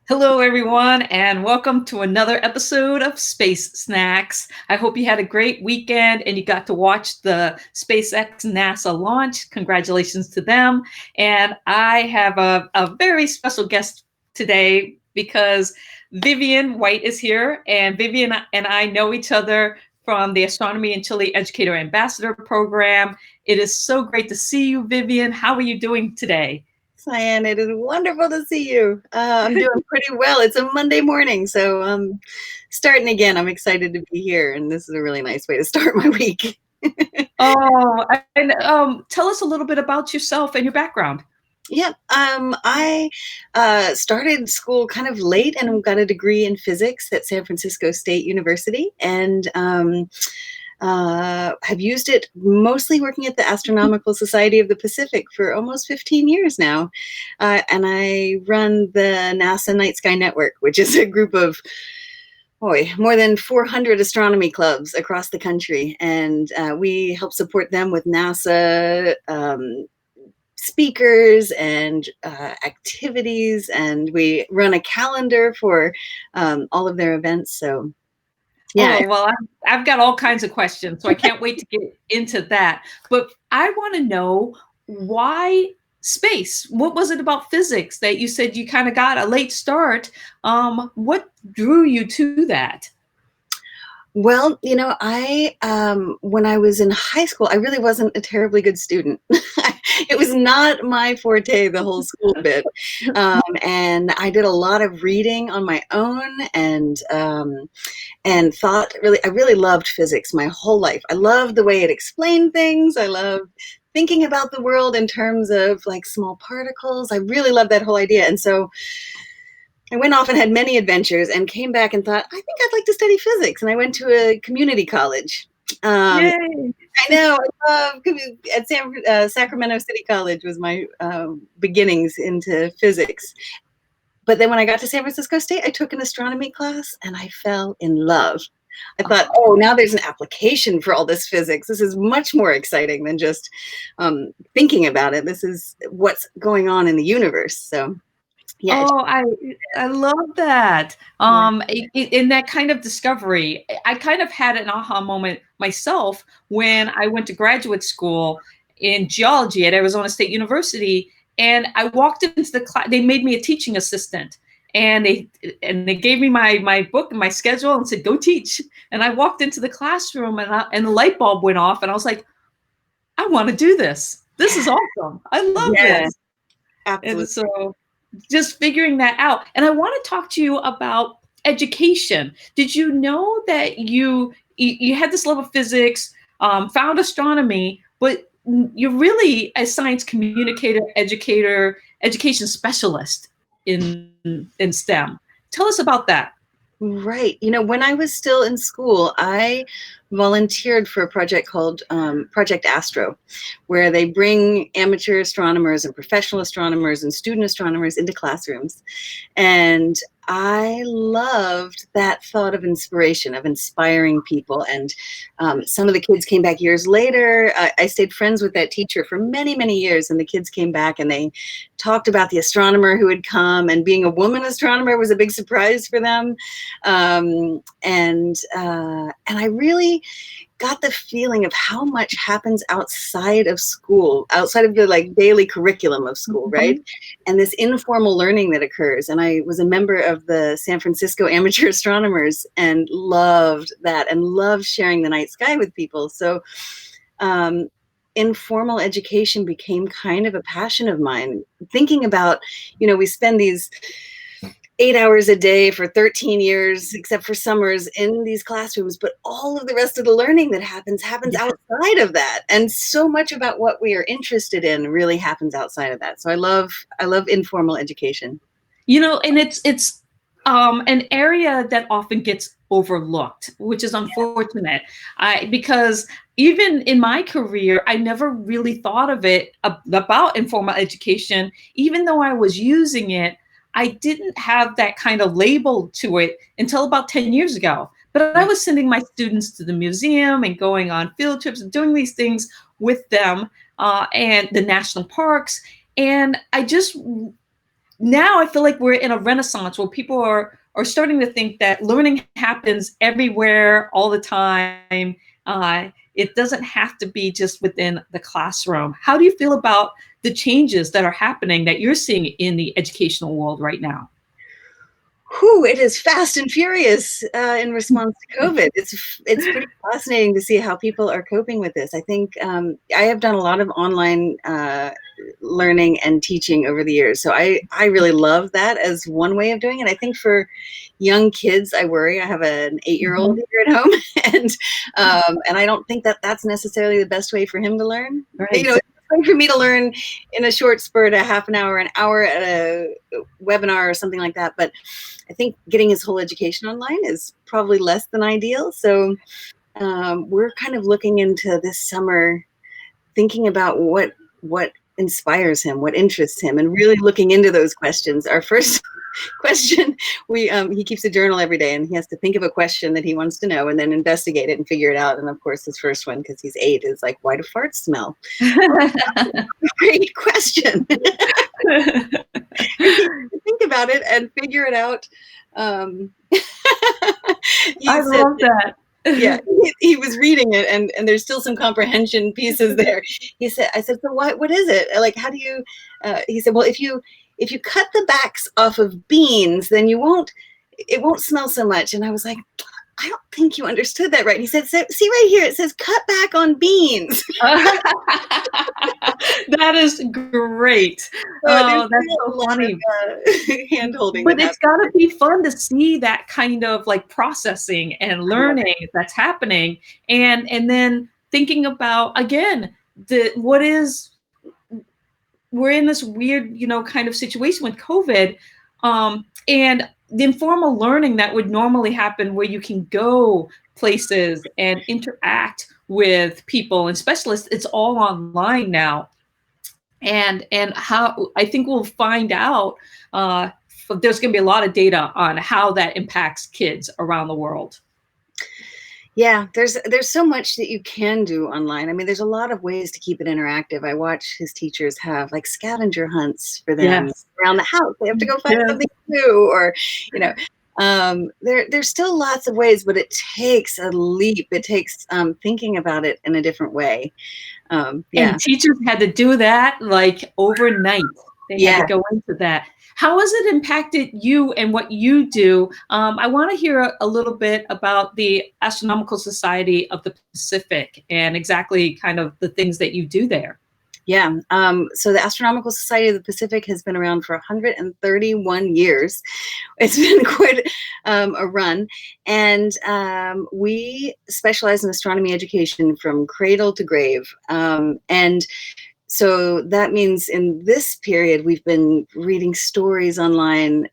Hello, everyone, and welcome to another episode of Space Snacks. I hope you had a great weekend and you got to watch the SpaceX NASA launch. Congratulations to them. And I have a very special guest today because Vivian White is here, and Vivian and I know each other from the Astronomy in Chile Educator Ambassador Program. It is so great to see you, Vivian. How are you doing today? Cyan, it is wonderful to see you. I'm doing pretty well. It's a Monday morning, so I'm starting again. I'm excited to be here, and this is a really nice way to start my week. Oh, and tell us a little bit about yourself and your background. Yeah, I started school kind of late and got a degree in physics at San Francisco State University, and have used it mostly working at the Astronomical Society of the Pacific for almost 15 years now. And I run the NASA Night Sky Network, which is a group of more than 400 astronomy clubs across the country. And we help support them with NASA speakers and activities. And we run a calendar for all of their events. So yeah. Oh, well, I've got all kinds of questions, so I can't wait to get into that. But I want to know why space? What was it about physics that you said you kind of got a late start? What drew you to that? Well, I when I was in high school, I really wasn't a terribly good student. It was not my forte, the whole school bit. And I did a lot of reading on my own and I really loved physics my whole life. I loved the way it explained things. I loved thinking about the world in terms of like small particles. I really loved that whole idea. And so I went off and had many adventures and came back and thought, I think I'd like to study physics. And I went to a community college. Yay! I know. At Sacramento City College was my beginnings into physics. But then when I got to San Francisco State, I took an astronomy class and I fell in love. I thought, oh, now there's an application for all this physics. This is much more exciting than just thinking about it. This is what's going on in the universe. So yeah. Oh, I love that. Yeah. In that kind of discovery, I kind of had an aha moment myself when I went to graduate school in geology at Arizona State University, and I walked into the class. They made me a teaching assistant, and they gave me my book and my schedule and said, "Go teach." And I walked into the classroom, and the light bulb went off, and I was like, "I want to do this. This is awesome. I love Yeah, this." And absolutely. so just figuring that out. And I want to talk to you about education. Did you know that you had this love of physics, found astronomy, but you're really a science communicator, educator, education specialist in STEM. Tell us about that. Right. When I was still in school, I volunteered for a project called Project Astro, where they bring amateur astronomers and professional astronomers and student astronomers into classrooms. And I loved that thought of inspiration, of inspiring people. And some of the kids came back years later. I stayed friends with that teacher for many, many years. And the kids came back and they talked about the astronomer who had come. And being a woman astronomer was a big surprise for them. And I really got the feeling of how much happens outside of school, outside of the like daily curriculum of school, right? Mhm. And this informal learning that occurs. And I was a member of the San Francisco Amateur Astronomers and loved that and loved sharing the night sky with people. So informal education became kind of a passion of mine. Thinking about, we spend these 8 hours a day for 13 years, except for summers, in these classrooms, but all of the rest of the learning that happens outside of that. And so much about what we are interested in really happens outside of that. So I love informal education. And it's an area that often gets overlooked, which is unfortunate. Because even in my career, I never really thought of it about informal education. Even though I was using it, I didn't have that kind of label to it until about 10 years ago. But I was sending my students to the museum and going on field trips and doing these things with them, and the national parks. And I just now I feel like we're in a renaissance where people are starting to think that learning happens everywhere all the time. It doesn't have to be just within the classroom. How do you feel about the changes that are happening that you're seeing in the educational world right now? Whew, it is fast and furious in response to COVID. It's pretty fascinating to see how people are coping with this. I think I have done a lot of online learning and teaching over the years, so I really love that as one way of doing it. I think for young kids, I worry. I have an 8-year-old Mhm. here at home, and I don't think that that's necessarily the best way for him to learn. You know, Right. it's fun for me to learn in a short spurt, a half an hour at a webinar or something like that, but I think getting his whole education online is probably less than ideal. So we're kind of looking into this summer, thinking about what inspires him, what interests him, and really looking into those questions. Our first question, we he keeps a journal every day, and he has to think of a question that he wants to know, and then investigate it and figure it out. And of course, his first one, because he's 8, is like, "Why do farts smell?" Great question. And he has to think about it and figure it out. Um, I he said, love that. yeah, he was reading it, and there's still some comprehension pieces there. He said, I said, so what is it? Like, how do you? He said, well, if you cut the backs off of beans, then it won't smell so much. And I was like, I don't think you understood that right. And he said, see right here, it says cut back on beans. That is great. So there's Oh, that's still a so lot funny. of hand holding But that it's happens. got to be fun to see that kind of like processing and I love it. learning that's happening, and then thinking about again the what is we're in this weird, kind of situation with COVID, and the informal learning that would normally happen where you can go places and interact with people and specialists. It's all online now, and how I think we'll find out. There's going to be a lot of data on how that impacts kids around the world. Yeah, there's so much that you can do online. I mean, there's a lot of ways to keep it interactive. I watch his teachers have like scavenger hunts for them Yes. around the house. They have to go find Yes. something to do, or you know, there's still lots of ways, but it takes a leap. It takes thinking about it in a different way. Yeah, And teachers had to do that like overnight. They had to yeah. go into that. How has it impacted you and what you do? I want to hear a little bit about the Astronomical Society of the Pacific and exactly kind of the things that you do there. Yeah. So the Astronomical Society of the Pacific has been around for 131 years. It's been quite a run. And we specialize in astronomy education from cradle to grave. And so that means in this period, we've been reading stories online,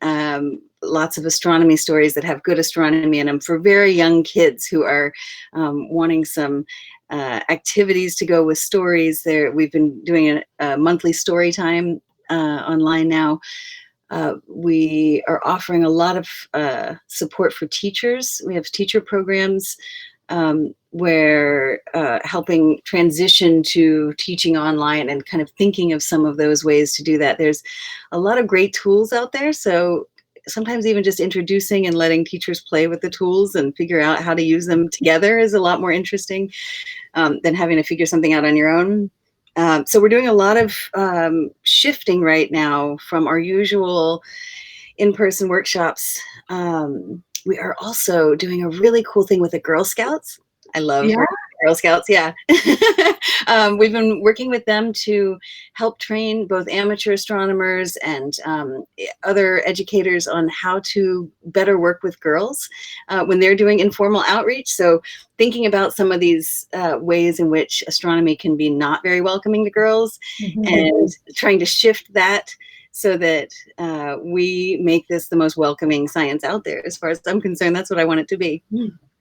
lots of astronomy stories that have good astronomy in them for very young kids who are wanting some activities to go with stories. We've been doing a monthly story time online now. We are offering a lot of support for teachers. We have teacher programs where helping transition to teaching online and kind of thinking of some of those ways to do that. There's a lot of great tools out there. So sometimes even just introducing and letting teachers play with the tools and figure out how to use them together is a lot more interesting than having to figure something out on your own. So we're doing a lot of shifting right now from our usual in-person workshops. We are also doing a really cool thing with the Girl Scouts. I love Yeah. working with Girl Scouts. Yeah. We've been working with them to help train both amateur astronomers and other educators on how to better work with girls when they're doing informal outreach. So thinking about some of these ways in which astronomy can be not very welcoming to girls and trying to shift that so that we make this the most welcoming science out there. As far as I'm concerned, that's what I want it to be.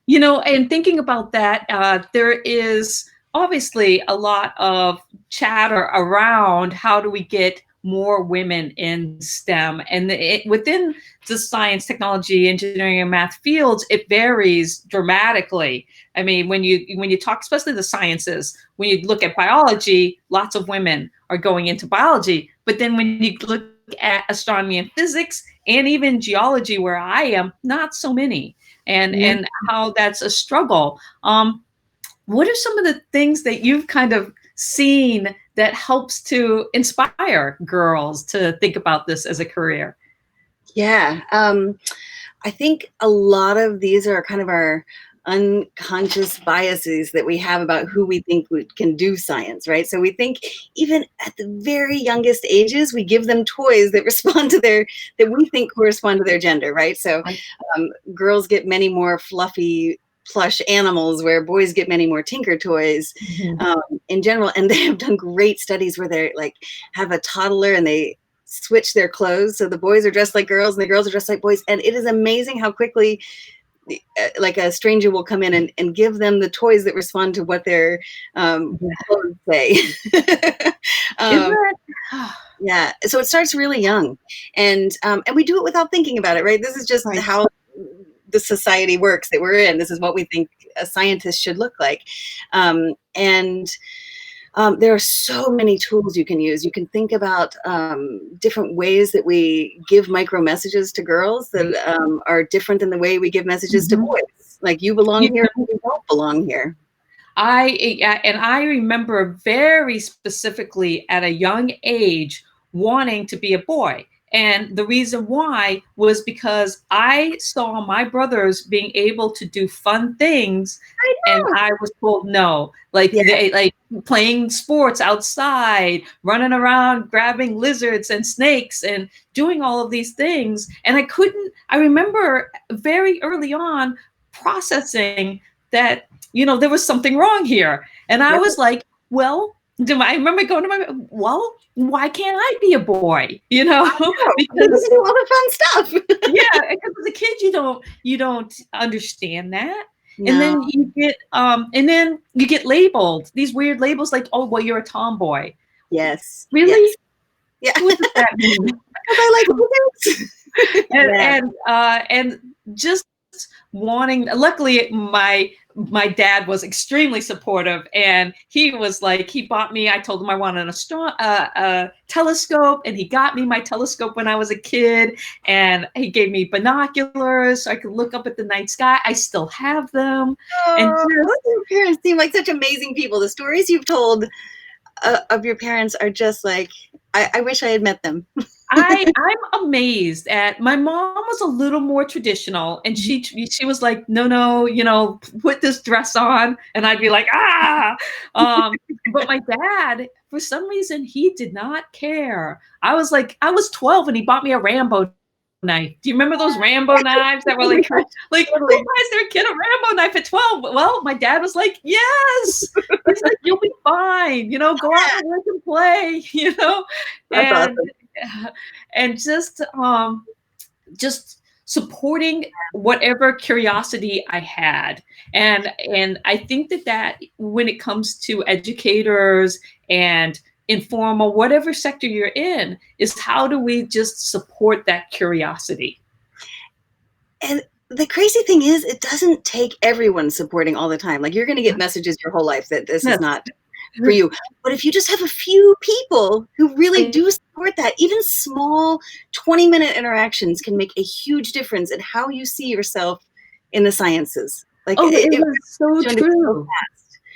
And thinking about that, there is obviously a lot of chatter around how do we get more women in STEM, and within the science, technology, engineering, and math fields, it varies dramatically. I mean, when you talk, especially the sciences, when you look at biology, lots of women are going into biology, but then when you look at astronomy and physics and even geology where I am, not so many, and how that's a struggle. What are some of the things that you've kind of seen that helps to inspire girls to think about this as a career? Yeah. I think a lot of these are kind of our unconscious biases that we have about who we think can do science, right? So we think even at the very youngest ages, we give them toys that respond to that we think correspond to their gender, right? So girls get many more fluffy plush animals where boys get many more tinker toys in general. And they have done great studies where they're like have a toddler and they switch their clothes. So the boys are dressed like girls and the girls are dressed like boys. And it is amazing how quickly like a stranger will come in and give them the toys that respond to what their clothes say. Yeah. So it starts really young and we do it without thinking about it, right? This is just how the society works that we're in. This is what we think a scientist should look like. There are so many tools you can use. You can think about different ways that we give micro messages to girls that are different than the way we give messages to boys. Like you belong here, you don't belong here. I remember very specifically at a young age wanting to be a boy. And the reason why was because I saw my brothers being able to do fun things, and I was told no. Like playing sports outside, running around, grabbing lizards and snakes, and doing all of these things. And I remember very early on processing that, there was something wrong here. And I was like, well, I remember going to well, why can't I be a boy? Because you do all the fun stuff. Yeah, because as a kid you don't understand that. No. And then you get labeled these weird labels like, oh, well, you're a tomboy. Yes. Really? Yes. Yeah. What does that mean? I like and just wanting. Luckily, my dad was extremely supportive, and he was like, he bought me. I told him I wanted a telescope, and he got me my telescope when I was a kid, and he gave me binoculars so I could look up at the night sky. I still have them. And your parents seem like such amazing people. The stories you've told of your parents are just like, I wish I had met them. I'm amazed at my mom was a little more traditional, and she was like, no, put this dress on, and I'd be like, but my dad, for some reason, he did not care. I was 12 and he bought me a Rambo knife. Do you remember those Rambo knives that were like who buys their kid a Rambo knife at 12? Well, my dad was like, yes. He's like, you'll be fine, go out and work and play, That's and awesome. and just supporting whatever curiosity I had. And I think that when it comes to educators and informal, whatever sector you're in, is how do we just support that curiosity? And the crazy thing is, it doesn't take everyone supporting all the time. Like you're going to get messages your whole life that this is not for you. But if you just have a few people who really do support that, even small 20-minute interactions can make a huge difference in how you see yourself in the sciences. Like it was so true.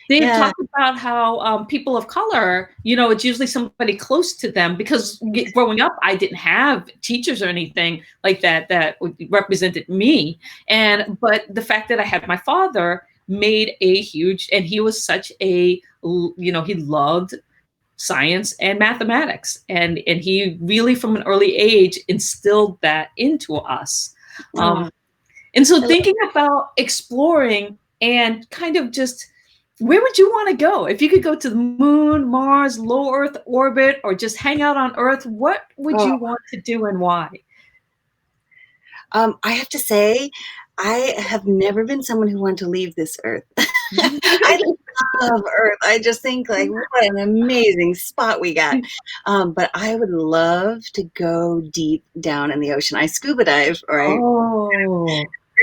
They Yeah. talk about how people of color, it's usually somebody close to them, because growing up, I didn't have teachers or anything like that represented me. But the fact that I had my father made a huge, and he was such a, he loved science and mathematics. And he really, from an early age, instilled that into us. And so thinking about exploring and kind of just, where would you want to go? If you could go to the moon, Mars, low Earth orbit, or just hang out on Earth, what would you want to do and why? I have to say, I have never been someone who wanted to leave this Earth. I love Earth. I just think like, what an amazing spot we got. But I would love to go deep down in the ocean. I scuba dive, or I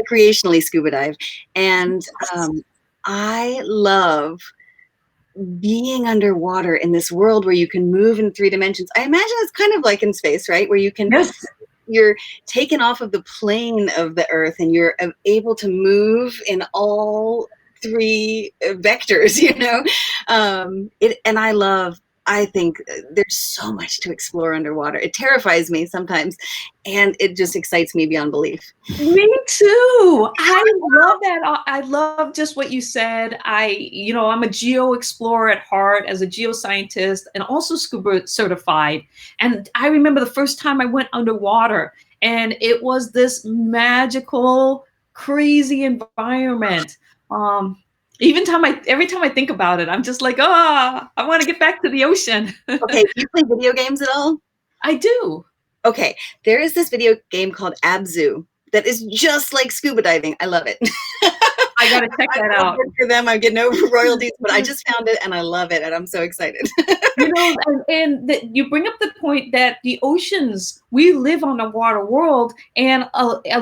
recreationally scuba dive. And I love being underwater in this world where you can move in 3 dimensions. I imagine it's kind of like in space, right? Where Yes. you're taken off of the plane of the earth and you're able to move in all 3 vectors, and I think there's so much to explore underwater. It terrifies me sometimes, and it just excites me beyond belief. Me too. I love that. I love just what you said. I'm a geo explorer at heart as a geoscientist and also scuba certified. And I remember the first time I went underwater, and it was this magical, crazy environment. Um, every time I think about it, I'm just like, I want to get back to the ocean. Okay, do you play video games at all? I do. Okay, there is this video game called Abzu that is just like scuba diving. I love it. I got to check that out. For them, I get no royalties, but I just found it and I love it, and I'm so excited. You bring up the point that the oceans, we live on a water world, and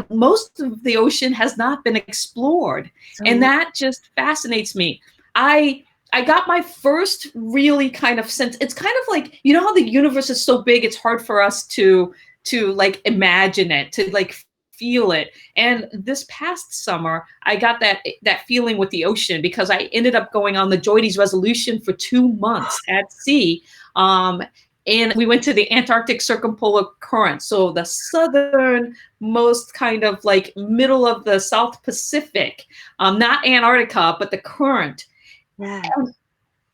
most of the ocean has not been explored, and that just fascinates me. I got my first really kind of sense. It's kind of like, how the universe is so big, it's hard for us to like imagine it, to like feel it. And this past summer, I got that feeling with the ocean, because I ended up going on the JOIDES Resolution for 2 months at sea. And we went to the Antarctic Circumpolar Current, so the southernmost kind of like middle of the South Pacific, not Antarctica, but the current. Yeah.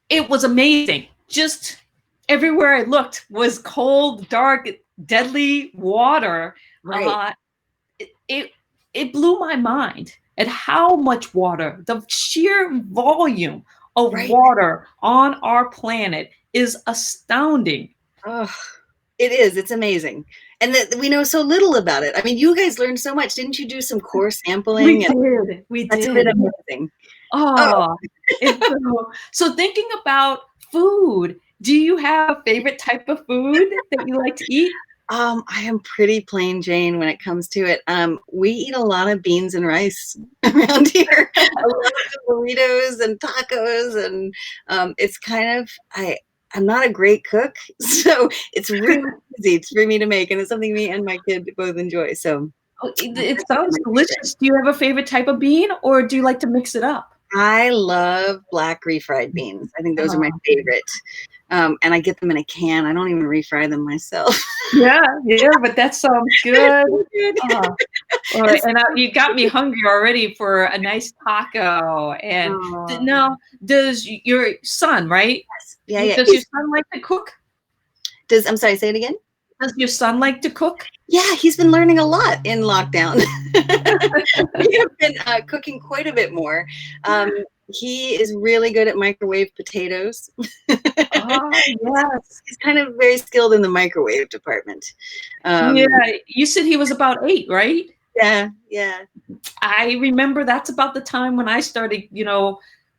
It was amazing. Just everywhere I looked was cold, dark, deadly water. Right. It blew my mind at how much water, the sheer volume of water on our planet is astounding. Oh, it is. It's amazing. And that we know so little about it. I mean, you guys learned so much. Didn't you do some core sampling? We That's did. been amazing. So thinking about food, do you have a favorite type of food that you like to eat? I am pretty plain Jane when it comes to it. We eat a lot of beans and rice around here. A lot of burritos and tacos, and it's kind of I'm not a great cook, so it's really easy for me to make, and it's something me and my kid both enjoy. So it sounds delicious. Do you have a favorite type of bean, or do you like to mix it up? I love black refried beans. I think those are my favorite. And I get them in a can. I don't even refry them myself. Yeah, but that sounds good. And you got me hungry already for a nice taco. And now, does your son, right? Yes. Does your son like to cook? I'm sorry, say it again. Does your son like to cook? Yeah, he's been learning a lot in lockdown. We have been cooking quite a bit more. He is really good at microwave potatoes. Yes. He's kind of very skilled in the microwave department. You said he was about 8, right? Yeah. I remember that's about the time when I started,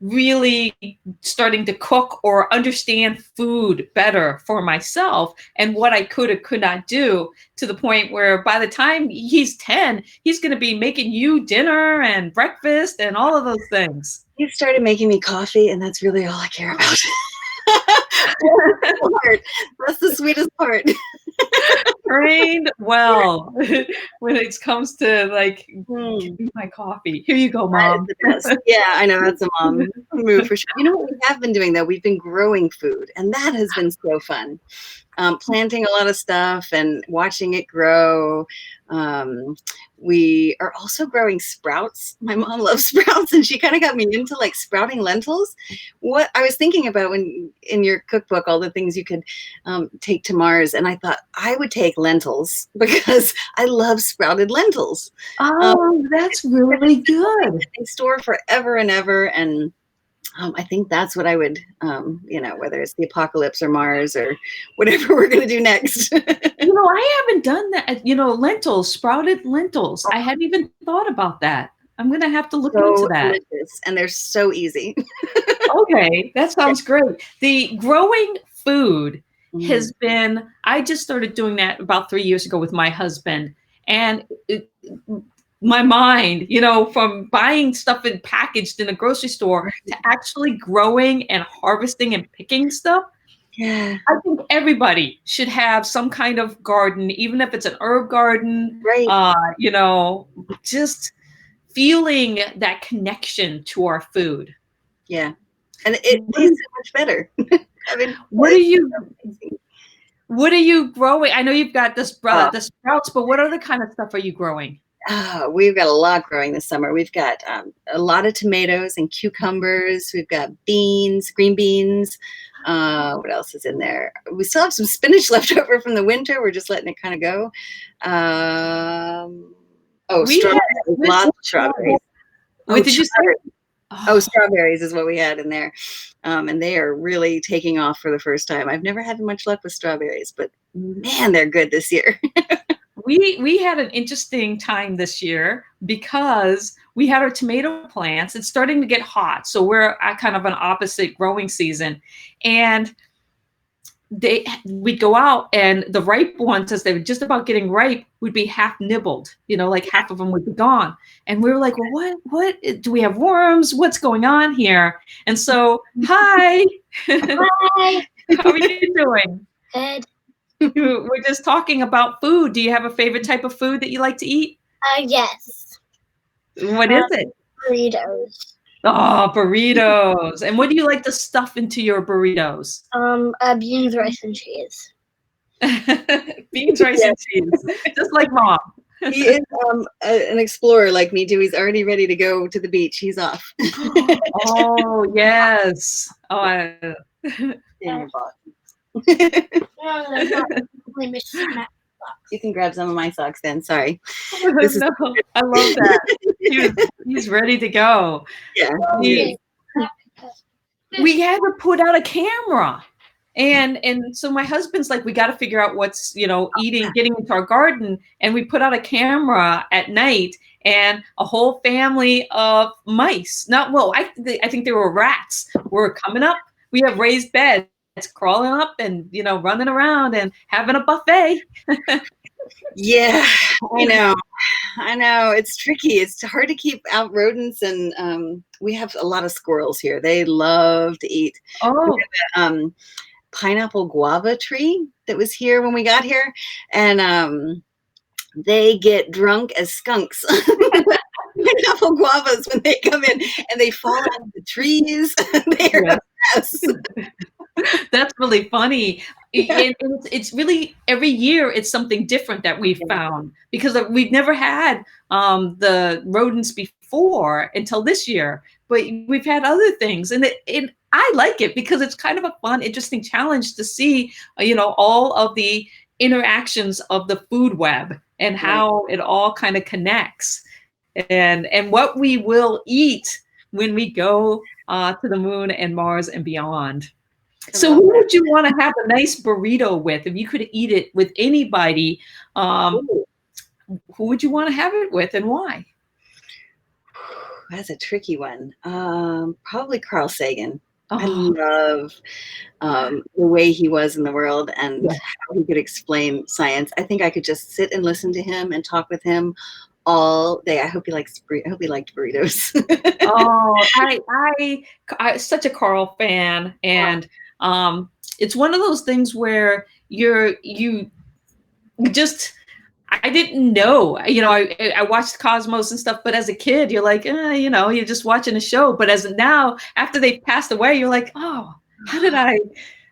really starting to cook or understand food better for myself and what I could or could not do, to the point where by the time he's 10, he's going to be making you dinner and breakfast and all of those things. He started making me coffee, and that's really all I care about. That's the sweetest part. Trained well when it comes to like my coffee. Here you go, Mom. Yeah, I know, that's a mom move for sure. You know what we have been doing though? We've been growing food, and that has been so fun. Planting a lot of stuff and watching it grow. We are also growing sprouts. My mom loves sprouts, and she kind of got me into like sprouting lentils. What I was thinking about when in your cookbook, all the things you could take to Mars, and I thought I would take lentils because I love sprouted lentils. That's really good. They store forever and ever, and I think that's what I would, whether it's the apocalypse or Mars or whatever we're going to do next. I haven't done that. Lentils, sprouted lentils. I hadn't even thought about that. I'm going to have to look into that. Delicious, and they're so easy. Okay, that sounds great. The growing food has been, I just started doing that about 3 years ago with my husband. And my mind, from buying stuff and packaged in a grocery store to actually growing and harvesting and picking stuff. Yeah. I think everybody should have some kind of garden, even if it's an herb garden, Right. Just feeling that connection to our food. Yeah. And it tastes so much better. I mean, what are you growing? I know you've got the sprouts, but what other kind of stuff are you growing? We've got a lot growing this summer. We've got a lot of tomatoes and cucumbers. We've got beans, green beans. What else is in there? We still have some spinach left over from the winter. We're just letting it kind of go. Strawberries. Lots of strawberries. What did you say? Strawberries is what we had in there. And they are really taking off for the first time. I've never had much luck with strawberries, but man, they're good this year. We had an interesting time this year because we had our tomato plants. It's starting to get hot, so we're at kind of an opposite growing season. And we'd go out, and the ripe ones, as they were just about getting ripe, would be half nibbled. Like half of them would be gone. And we were like, well, what do we have worms? What's going on here? And so, hi. Hi. How are you doing? Good. We're just talking about food. Do you have a favorite type of food that you like to eat? Yes. What is it? Burritos. Oh, burritos. And what do you like to stuff into your burritos? Beans, rice, and cheese. Beans, rice, and cheese. Just like Mom. He is an explorer like me too. He's already ready to go to the beach. He's off. Oh, yes. You can grab some of my socks then. Sorry. I love that. He's ready to go. Yeah. We had to put out a camera. And so my husband's like, we got to figure out what's, getting into our garden. And we put out a camera at night, and a whole family of mice. I think they were rats were coming up. We have raised beds, crawling up and, running around and having a buffet. Yeah, I know. It's tricky. It's hard to keep out rodents, and we have a lot of squirrels here. They love to eat. Oh. We have a pineapple guava tree that was here when we got here, and they get drunk as skunks. Pineapple guavas when they come in, and they fall out of the trees. They're a mess. That's really funny. And it's really, every year it's something different that we've found, because we've never had the rodents before until this year, but we've had other things, and I like it because it's kind of a fun, interesting challenge to see, all of the interactions of the food web and how it all kind of connects, and what we will eat when we go to the moon and Mars and beyond. So who would you want to have a nice burrito with? If you could eat it with anybody, who would you want to have it with, and why? That's a tricky one. Probably Carl Sagan. Oh. I love the way he was in the world and how he could explain science. I think I could just sit and listen to him and talk with him all day. I hope he liked burritos. Oh, I'm such a Carl fan, and it's one of those things where I didn't know, I watched Cosmos and stuff, but as a kid, you're like, you're just watching a show. But now, after they passed away, you're like, oh, how did I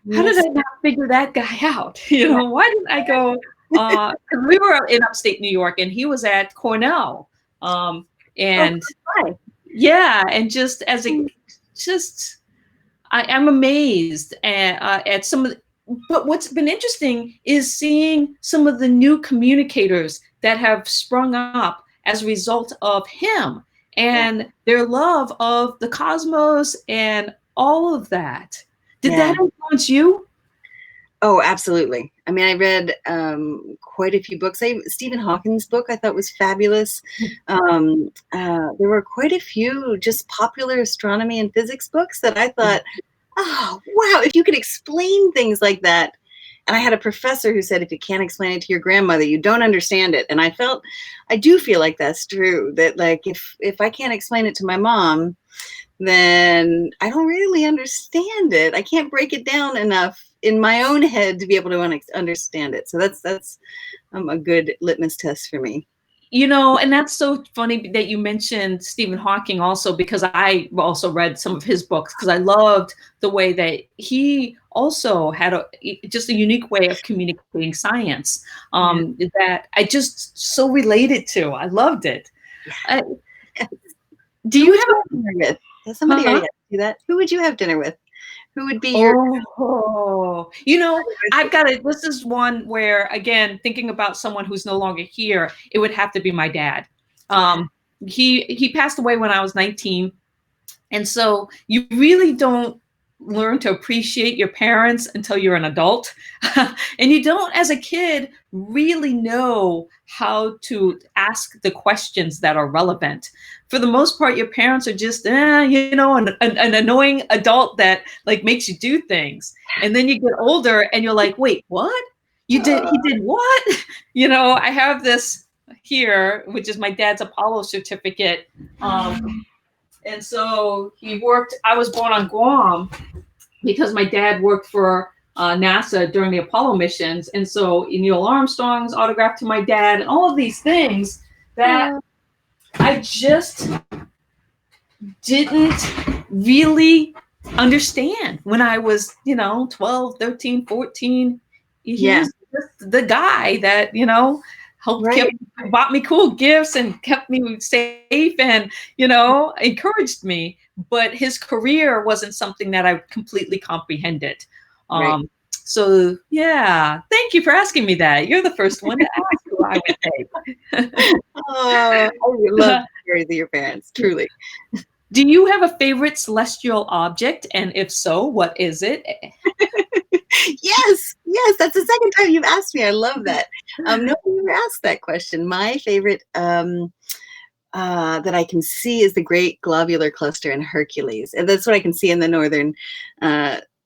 not figure that guy out? Why didn't I go? Because we were in upstate New York, and he was at Cornell, and and I'm amazed at some of the. But what's been interesting is seeing some of the new communicators that have sprung up as a result of him and their love of the cosmos and all of that. Did that influence you? Oh, absolutely. I mean, I read quite a few books. Stephen Hawking's book I thought was fabulous. There were quite a few just popular astronomy and physics books that I thought, oh, wow, if you could explain things like that And I had a professor who said, if you can't explain it to your grandmother, you don't understand it. And I do feel like that's true, that like, if I can't explain it to my mom, then I don't really understand it. I can't break it down enough in my own head to be able to understand it. So that's a good litmus test for me. And that's so funny that you mentioned Stephen Hawking also, because I also read some of his books, because I loved the way that he also had just a unique way of communicating science, that I just so related to. I loved it. Yeah. Do you have dinner with? Has somebody already asked you that? Who would you have dinner with? Who would be your? I've got it. This is one where, again, thinking about someone who's no longer here, it would have to be my dad. He passed away when I was 19. And so you really don't learn to appreciate your parents until you're an adult. And you don't, as a kid, really know how to ask the questions that are relevant. For the most part, your parents are just, an annoying adult that like makes you do things. And then you get older and you're like, wait, what? He did what? I have this here, which is my dad's Apollo certificate. And so I was born on Guam because my dad worked for NASA during the Apollo missions. And so Neil Armstrong's autograph to my dad and all of these things that I just didn't really understand when I was, 12, 13, 14. He was just the guy that, bought me cool gifts and kept me safe and, encouraged me. But his career wasn't something that I completely comprehended. So, yeah, thank you for asking me that. You're the first one to ask who I would take. I love stories of your parents, truly. Do you have a favorite celestial object? And if so, what is it? Yes, that's the second time you've asked me. I love that. Nobody ever asked that question. My favorite that I can see is the Great Globular Cluster in Hercules. And that's what I can see in the northern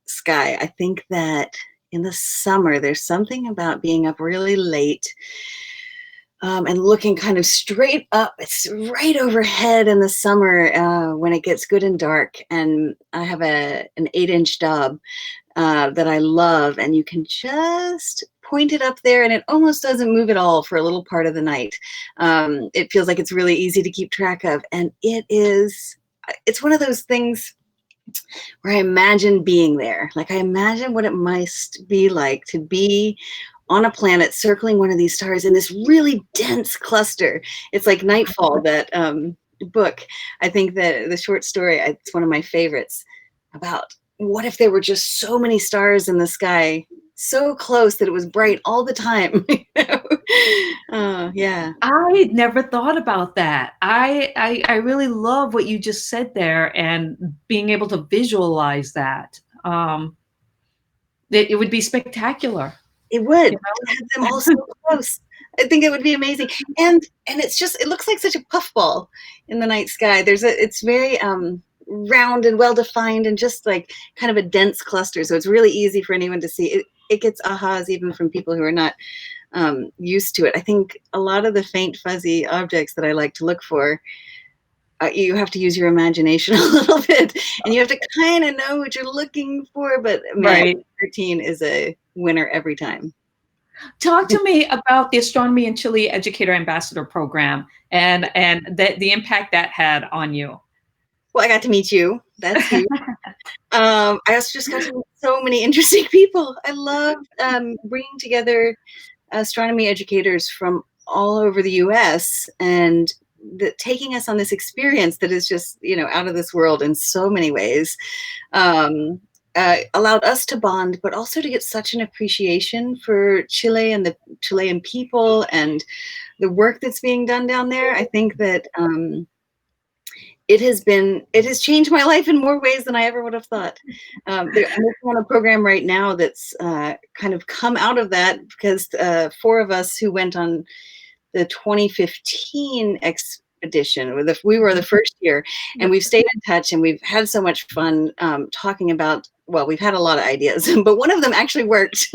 sky. I think that in the summer, there's something about being up really late and looking kind of straight up. It's right overhead in the summer when it gets good and dark. And I have an 8-inch Dob that I love, and you can just point it up there and it almost doesn't move at all for a little part of the night. It feels like it's really easy to keep track of, and it's one of those things where I imagine being there. Like I imagine what it must be like to be on a planet circling one of these stars in this really dense cluster. It's like Nightfall, that book. I think that the short story, it's one of my favorites, about what if there were just so many stars in the sky, so close that it was bright all the time. Yeah. I never thought about that. I really love what you just said there, and being able to visualize that. It would be spectacular. It would. To have them all so close. I think it would be amazing. And it looks like such a puffball in the night sky. It's very round and well defined and just like kind of a dense cluster. So it's really easy for anyone to see. It gets ahas even from people who are not used to it. I think a lot of the faint fuzzy objects that I like to look for, you have to use your imagination a little bit, and you have to kind of know what you're looking for. But man, 13 is a winner every time. Talk to me about the Astronomy in Chile Educator Ambassador Program and the impact that had on you. Well, I got to meet you. That's huge. I also just got to meet so many interesting people. I love bringing together astronomy educators from all over the U.S. and taking us on this experience that is just, out of this world in so many ways. Allowed us to bond, but also to get such an appreciation for Chile and the Chilean people and the work that's being done down there. I think that it has changed my life in more ways than I ever would have thought. I'm working on a program right now that's kind of come out of that, because 4 of us who went on the 2015 expedition, we were the first year, and we've stayed in touch, and we've had so much fun talking about well, we've had a lot of ideas, but one of them actually worked.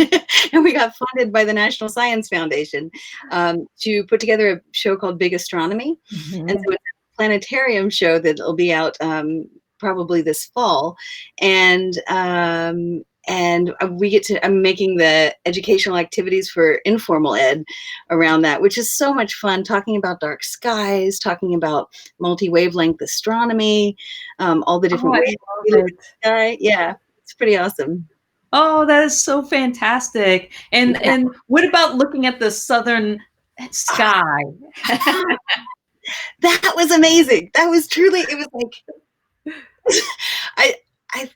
And we got funded by the National Science Foundation to put together a show called Big Astronomy. And so it's a planetarium show that'll be out probably this fall. And we get to, I'm making the educational activities for informal ed around that, which is so much fun, talking about dark skies, talking about multi-wavelength astronomy, all the different ways we look at the sky. Yeah, it's pretty awesome. Oh, that is so fantastic. And what about looking at the southern sky? That was amazing. That was truly, it was like, I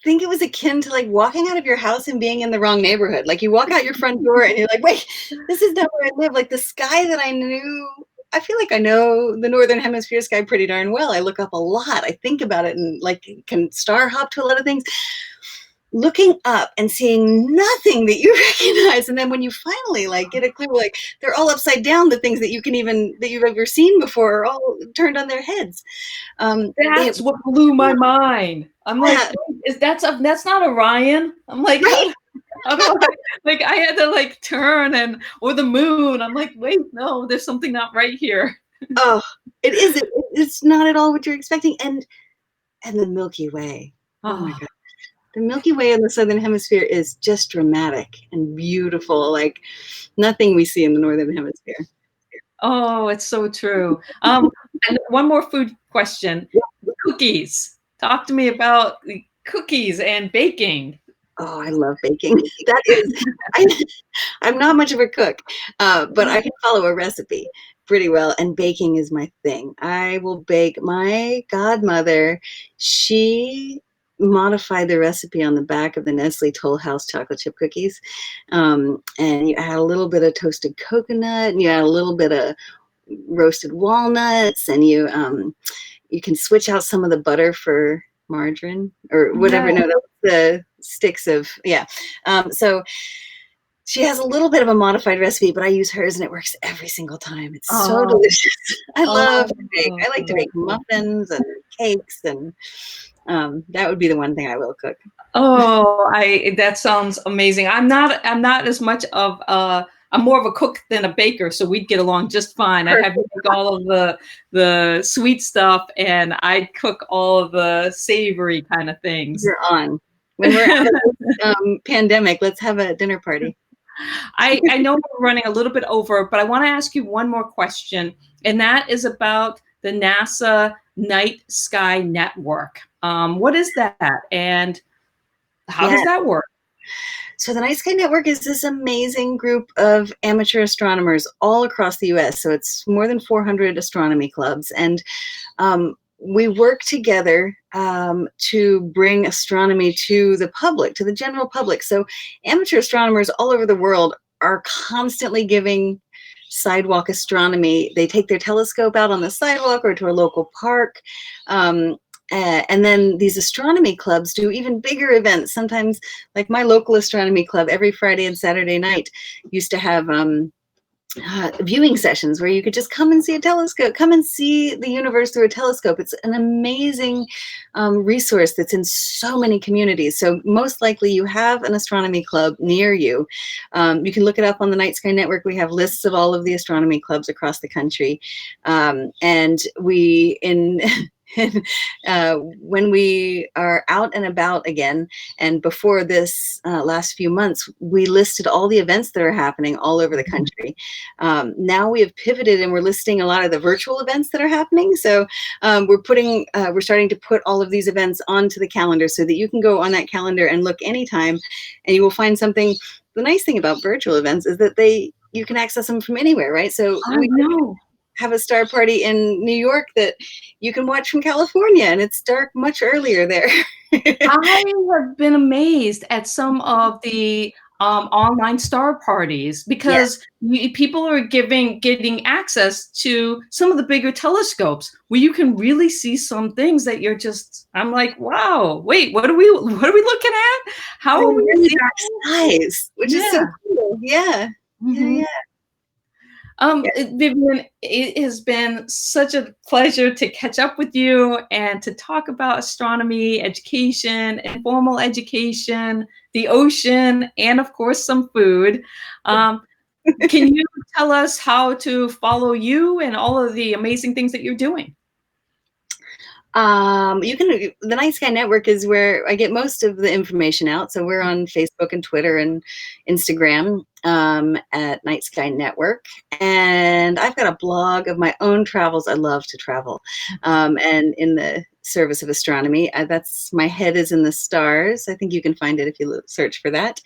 think it was akin to like walking out of your house and being in the wrong neighborhood. Like you walk out your front door and you're like, wait, this is not where I live. Like the sky that I knew, I feel like I know the Northern Hemisphere sky pretty darn well. I look up a lot. I think about it and like can star hop to a lot of things. Looking up and seeing nothing that you recognize, and then when you finally like get a clue, like they're all upside down, the things that you've ever seen before are all turned on their heads. That's what blew my mind. I'm like, that's not Orion. I'm like, right? how do I, like I had to like turn or the moon. I'm like, wait, no, there's something not right here. Oh, it is. It's not at all what you're expecting, and the Milky Way. Oh my God. The Milky Way in the Southern Hemisphere is just dramatic and beautiful, like nothing we see in the Northern Hemisphere. Oh, it's so true. And one more food question. Cookies. Talk to me about cookies and baking. Oh, I love baking. That is, I'm not much of a cook, but I can follow a recipe pretty well, and baking is my thing. I will bake. My godmother, she modified the recipe on the back of the Nestle Toll House chocolate chip cookies. And you add a little bit of toasted coconut, and you add a little bit of roasted walnuts, and you can switch out some of the butter for margarine or whatever. No, that was the sticks of, yeah. So she has a little bit of a modified recipe, but I use hers and it works every single time. It's so delicious. I love to bake. I like to make muffins and cakes, and that would be the one thing I will cook. Oh, that sounds amazing. I'm not as much of I'm more of a cook than a baker, so we'd get along just fine. I have to make all of the sweet stuff, and I cook all of the savory kind of things. You're on. When we're out of this pandemic, let's have a dinner party. I know we're running a little bit over, but I want to ask you one more question, and that is about the NASA Night Sky Network. What is that, and how does that work? So the Night Sky Network is this amazing group of amateur astronomers all across the U.S. So it's more than 400 astronomy clubs, and we work together to bring astronomy to the public, to the general public. So amateur astronomers all over the world are constantly giving sidewalk astronomy. They take their telescope out on the sidewalk or to a local park. And then these astronomy clubs do even bigger events. Sometimes, like my local astronomy club, every Friday and Saturday night used to have viewing sessions where you could just come and see a telescope, come and see the universe through a telescope. It's an amazing resource that's in so many communities. So most likely you have an astronomy club near you. You can look it up on the Night Sky Network. We have lists of all of the astronomy clubs across the country. And we, when we are out and about again, and before this last few months, we listed all the events that are happening all over the country. Now we have pivoted and we're listing a lot of the virtual events that are happening. So we're starting to put all of these events onto the calendar so that you can go on that calendar and look anytime, and you will find something. The nice thing about virtual events is that you can access them from anywhere, right? So we have a star party in New York that you can watch from California, and it's dark much earlier there. I have been amazed at some of the online star parties because people are getting access to some of the bigger telescopes where you can really see some things that you're just. I'm like, wow, wait, what are we looking at? How are we really dark skies, which is so cool. Yeah. Mm-hmm. Yeah. Vivian, it has been such a pleasure to catch up with you and to talk about astronomy, education, informal education, the ocean, and of course, some food. Um, can you tell us how to follow you and all of the amazing things that you're doing? The Night Sky Network is where I get most of the information out. So we're on Facebook and Twitter and Instagram at Night Sky Network. And I've got a blog of my own travels. I love to travel. And in the service of astronomy, that's My Head is in the Stars. I think you can find it if you search for that.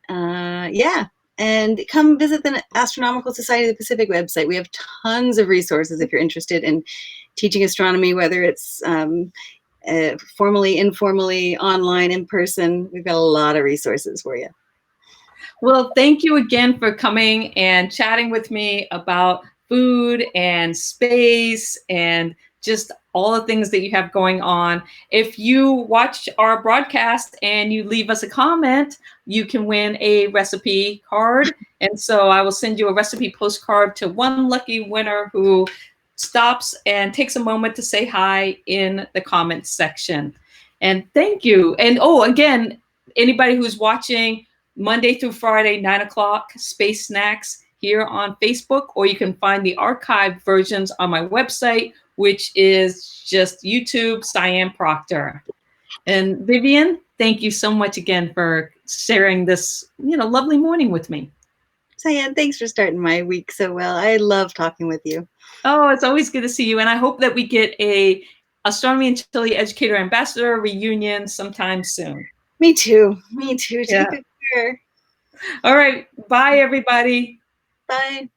Yeah. And come visit the Astronomical Society of the Pacific website. We have tons of resources if you're interested in teaching astronomy, whether it's formally, informally, online, in person. We've got a lot of resources for you. Well, thank you again for coming and chatting with me about food and space and just all the things that you have going on. If you watch our broadcast and you leave us a comment, you can win a recipe card. And so I will send you a recipe postcard to one lucky winner who stops and takes a moment to say hi in the comments section. And thank you. And again, anybody who's watching Monday through Friday, 9 o'clock, Space Snacks here on Facebook, or you can find the archived versions on my website, which is just YouTube, Cyan Proctor. And Vivian, thank you so much again for sharing this, lovely morning with me. Cyan, thanks for starting my week so well. I love talking with you. Oh, it's always good to see you. And I hope that we get a Astronomy and Chile Educator Ambassador reunion sometime soon. Me too. Me too. Yeah. Take good care. All right. Bye, everybody. Bye.